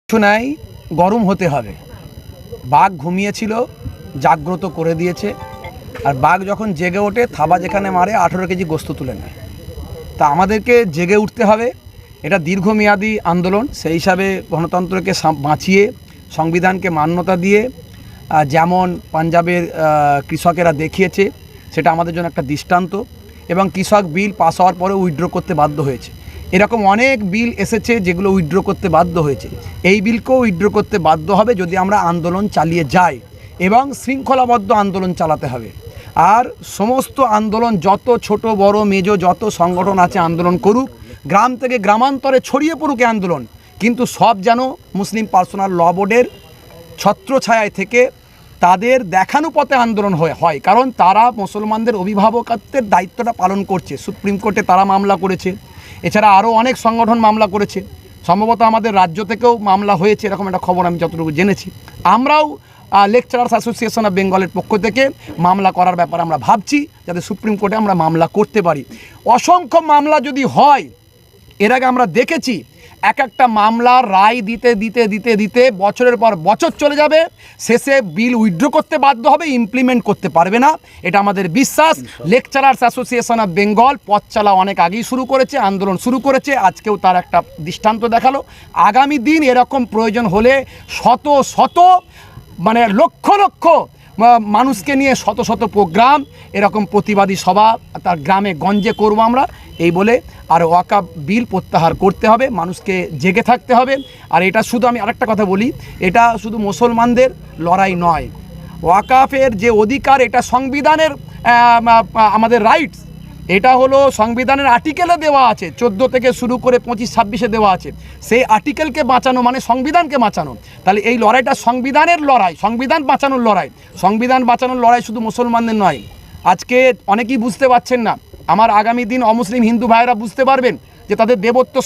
কিছু নাই, গরম হতে হবে। বাঘ ঘুমিয়েছিল, জাগ্রত করে দিয়েছে। আর বাঘ যখন জেগে ওঠে, থাবা যেখানে মারে 18 কেজি গোস্ত তুলে নেয়। তা আমাদেরকে জেগে উঠতে হবে। এটা দীর্ঘমেয়াদী আন্দোলন। সেই হিসাবে গণতন্ত্রকে বাঁচিয়ে সংবিধানকে মান্যতা দিয়ে যেমন পাঞ্জাবের কৃষকেরা দেখিয়েছে, সেটা আমাদের জন্য একটা দৃষ্টান্ত। এবং কৃষক বিল পাস হওয়ার পরে উইথড্র করতে বাধ্য হয়েছে। এরকম অনেক বিল এসেছে যেগুলো উইথড্র করতে বাধ্য হয়েছে। এই বিলকেও উইথড্র করতে বাধ্য হবে যদি আমরা আন্দোলন চালিয়ে যাই, এবং শৃঙ্খলাবদ্ধ আন্দোলন চালাতে হবে। আর সমস্ত আন্দোলন, যত ছোট বড় মেজো যত সংগঠন আছে আন্দোলন করুক, গ্রাম থেকে গ্রামান্তরে ছড়িয়ে পড়ুক আন্দোলন, কিন্তু সব যেন মুসলিম পার্সোনাল ল বোর্ডের ছত্রছায়ায় থেকে তাদের দেখানো পথে আন্দোলন হয়। কারণ তারা মুসলমানদের অভিভাবকত্বের দায়িত্বটা পালন করছে। সুপ্রিম কোর্টে তারা মামলা করেছে, এছাড়া আরও অনেক সংগঠন মামলা করেছে। সম্ভবত আমাদের রাজ্য থেকেও মামলা হয়েছে, এরকম একটা খবর আমি যতটুকু জেনেছি। আমরাও লেকচারার্স অ্যাসোসিয়েশন অফ বেঙ্গলের পক্ষ থেকে মামলা করার ব্যাপারে আমরা ভাবছি, যাতে সুপ্রিম কোর্টে আমরা মামলা করতে পারি। অসংখ্য মামলা যদি হয়, এর আগে আমরা দেখেছি এক একটা মামলার রায় দিতে দিতে দিতে দিতে বছরের পর বছর চলে যাবে, শেষে বিল উইথড্র করতে বাধ্য হবে, ইমপ্লিমেন্ট করতে পারবে না। এটা আমাদের বিশ্বাস। লেকচারার্স অ্যাসোসিয়েশন অফ বেঙ্গল পথ চলা অনেক আগেই শুরু করেছে, আন্দোলন শুরু করেছে, আজকেও তার একটা দৃষ্টান্ত দেখালো। আগামী দিন এরকম প্রয়োজন হলে শত শত মানে লক্ষ লক্ষ মানুষকে নিয়ে শত শত প্রোগ্রাম, এরকম প্রতিবাদী সভা তার গ্রামে গঞ্জে করব আমরা, এই বলে। আর ওয়াকফ বিল প্রত্যাহার করতে হবে, মানুষকে জেগে থাকতে হবে। আর এটা শুধু, আমি আরেকটা কথা বলি, এটা শুধু মুসলমানদের লড়াই নয়। ওয়াকফের যে অধিকার, এটা সংবিধানের আমাদের রাইটস। এটা হলো সংবিধানের আর্টিকেলে দেওয়া আছে, 14 থেকে শুরু করে 25-26-এ দেওয়া আছে। সেই আর্টিকেলকে বাঁচানো মানে সংবিধানকে বাঁচানো। তাহলে এই লড়াইটা সংবিধানের লড়াই, সংবিধান বাঁচানোর লড়াই। সংবিধান বাঁচানোর লড়াই শুধু মুসলমানদের নয়। আজকে অনেকেই বুঝতে পারছেন না, আমার আগামী দিন অমুসলিম হিন্দু ভাইরা বুঝতে পারবেন যে তাদের দেবত্ব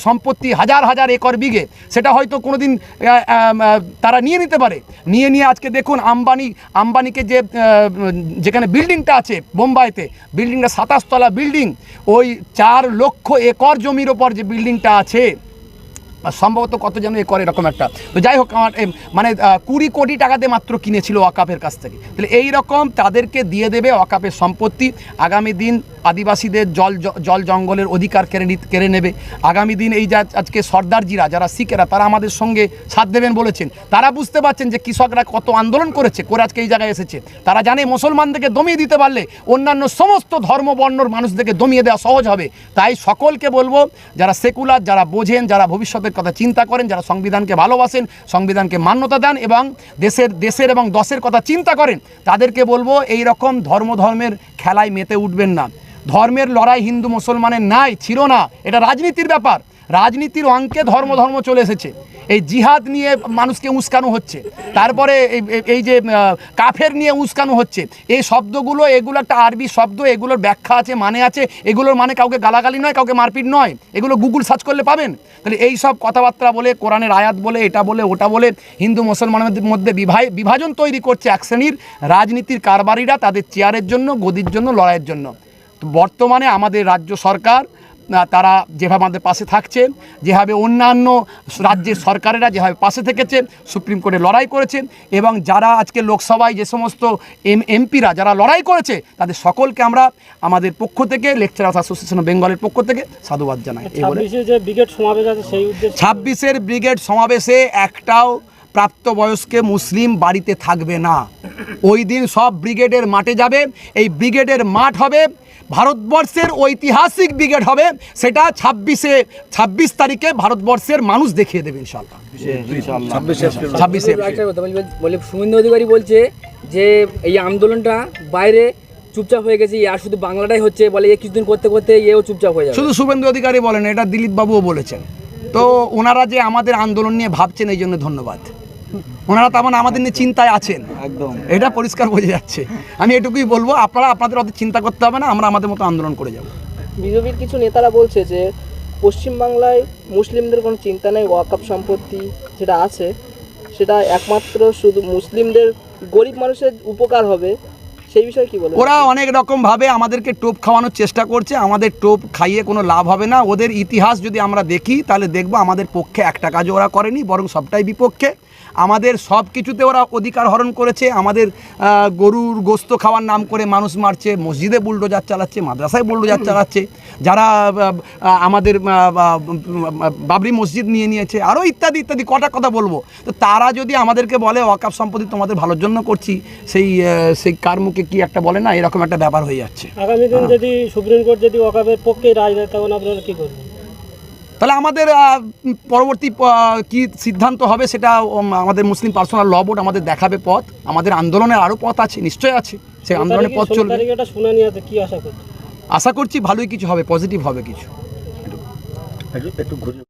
সম্পত্তি হাজার হাজার একর বিঘে, সেটা হয়তো কোনো দিন তারা নিয়ে নিতে পারে। নিয়ে আজকে দেখুন আম্বানিকে যেখানে বিল্ডিংটা আছে বোম্বাইতে, বিল্ডিংটা 27 তলা বিল্ডিং, ওই 4 লক্ষ একর জমির ওপর যে বিল্ডিংটা আছে, সম্ভবত কত যেন একর এরকম একটা, তো যাই হোক, আমার মানে 20 কোটি টাকাতে মাত্র কিনেছিল ওয়াকফের কাছ থেকে। তাহলে এই রকম তাদেরকে দিয়ে দেবে ওয়াকফের সম্পত্তি। আগামী দিন আদিবাসীদের জল জঙ্গলের অধিকার কেড়ে নেবে। আগামী দিন এই যে আজকে সর্দারজিরা যারা শিখেরা, তারা আমাদের সঙ্গে সাথ দেবেন বলেছেন। তারা বুঝতে পারছেন যে কৃষকরা কত আন্দোলন করে আজকে এই জায়গায় এসেছে। তারা জানে মুসলমানদেরকে দমিয়ে দিতে পারলে অন্যান্য সমস্ত ধর্ম বর্ণর মানুষদেরকে দমিয়ে দেওয়া সহজ হবে। তাই সকলকে বলবো, যারা সেকুলার, যারা বোঝেন, যারা ভবিষ্যতের কথা চিন্তা করেন, যারা সংবিধানকে ভালোবাসেন, সংবিধানকে মান্যতা দেন এবং দেশের এবং দশের কথা চিন্তা করেন, তাদেরকে বলবো এই রকম ধর্মের খেলায় মেতে উঠবেন না। ধর্মের লড়াই হিন্দু মুসলমানের নাই, ছিল না। এটা রাজনীতির ব্যাপার। রাজনীতির অঙ্কে ধর্ম চলে এসেছে। এই জিহাদ নিয়ে মানুষকে উস্কানো হচ্ছে, তারপরে এই যে কাফের নিয়ে উস্কানো হচ্ছে। এই শব্দগুলো, এগুলো একটা আরবি শব্দ, এগুলোর ব্যাখ্যা আছে, মানে আছে। এগুলোর মানে কাউকে গালাগালি নয়, কাউকে মারপিট নয়। এগুলো গুগল সার্চ করলে পাবেন। তাহলে এই সব কথাবার্তা বলে, কোরআনের আয়াত বলে, এটা বলে ওটা বলে হিন্দু মুসলমানদের মধ্যে বিভাজন তৈরি করছে এক শ্রেণীর রাজনীতির কারবারিরা, তাদের চেয়ারের জন্য, গদির জন্য, লড়াইয়ের জন্য। তো বর্তমানে আমাদের রাজ্য সরকার, তারা যেভাবে আমাদের পাশে থাকছেন, যেভাবে অন্যান্য রাজ্যের সরকারেরা যেভাবে পাশে থেকেছেন, সুপ্রিম কোর্টে লড়াই করেছেন, এবং যারা আজকে লোকসভায় যে সমস্ত এমপিরা যারা লড়াই করেছে, তাদের সকলকে আমরা আমাদের পক্ষ থেকে, লেকচারার্স অ্যাসোসিয়েশন অফ বেঙ্গলের পক্ষ থেকে সাধুবাদ জানাই। 26-এর ব্রিগেড সমাবেশে একটাও প্রাপ্তবয়স্ক মুসলিম বাড়িতে থাকবে না। ওই দিন সব ব্রিগেডের মাঠে যাবে। এই ব্রিগেডের মাঠ হবে ভারতবর্ষের ঐতিহাসিক ব্রিগেড হবে। সেটা 26 তারিখে ভারতবর্ষের মানুষ দেখিয়ে দেবে ইনশাআল্লাহ। 26 বলে শুভেন্দু অধিকারী বলছে যে এই আন্দোলনটা বাইরে চুপচাপ হয়ে গেছে, আর শুধু বাংলাটাই হচ্ছে, বলে কিছুদিন করতে করতে এও চুপচাপ হয়ে যাবে। শুধু শুভেন্দু অধিকারী বলেন, এটা দিলীপ বাবুও বলেছেন। তো ওনারা যে আমাদের আন্দোলন নিয়ে ভাবছেন, এই জন্য ধন্যবাদ। ওনারা তার মানে আমাদের নিয়ে চিন্তায় আছেন, একদম এটা পরিষ্কার বোঝা যাচ্ছে। আমি এটুকুই বলবো, আপনারা আপনাদের অত চিন্তা করতে হবে না, আমরা আমাদের মতো আন্দোলন করে যাব। বিজেপির কিছু নেতারা বলছে যে পশ্চিমবাংলায় মুসলিমদের কোনো চিন্তা নেই, ওয়াকফ সম্পত্তি যেটা আছে সেটা একমাত্র শুধু মুসলিমদের, গরিব মানুষের উপকার হবে, সেই বিষয়ে কি বলে? ওরা অনেক রকমভাবে আমাদেরকে টোপ খাওয়ানোর চেষ্টা করছে। আমাদের টোপ খাইয়ে কোনো লাভ হবে না। ওদের ইতিহাস যদি আমরা দেখি তাহলে দেখব আমাদের পক্ষে একটা কাজও ওরা করেনি, বরং সবটাই বিপক্ষে। আমাদের সব কিছুতে ওরা অধিকার হরণ করেছে। আমাদের গরুর গোস্ত খাওয়ার নাম করে মানুষ মারছে, মসজিদে বুলডোজার চালাচ্ছে, মাদ্রাসায় বুলডোজার চালাচ্ছে, যারা আমাদের বাবরি মসজিদ নিয়ে নিয়েছে, আরও ইত্যাদি ইত্যাদি কটা কথা বলবো। তো তারা যদি আমাদেরকে বলে ওয়াকফ সম্পত্তি তোমাদের ভালোর জন্য করছি, সেই কার মুখে কি একটা বলে না, এরকম একটা ব্যাপার হয়ে যাচ্ছে। আগামী দিন যদি সুপ্রিম কোর্ট যদি ওয়াকফের পক্ষে রায় দেয় তখন আপনারা কি করবেন? তাহলে আমাদের পরবর্তী কি সিদ্ধান্ত হবে সেটা আমাদের মুসলিম পার্সোনাল ল বোর্ড আমাদের দেখাবে পথ। আমাদের আন্দোলনের আরও পথ আছে, নিশ্চয়ই আছে, সেই আন্দোলনের পথ চলবে। এটা শুনানি আছে, কি আশা করছেন? আশা করছি ভালোই কিছু হবে, পজিটিভ হবে কিছু। একটু ঘুরে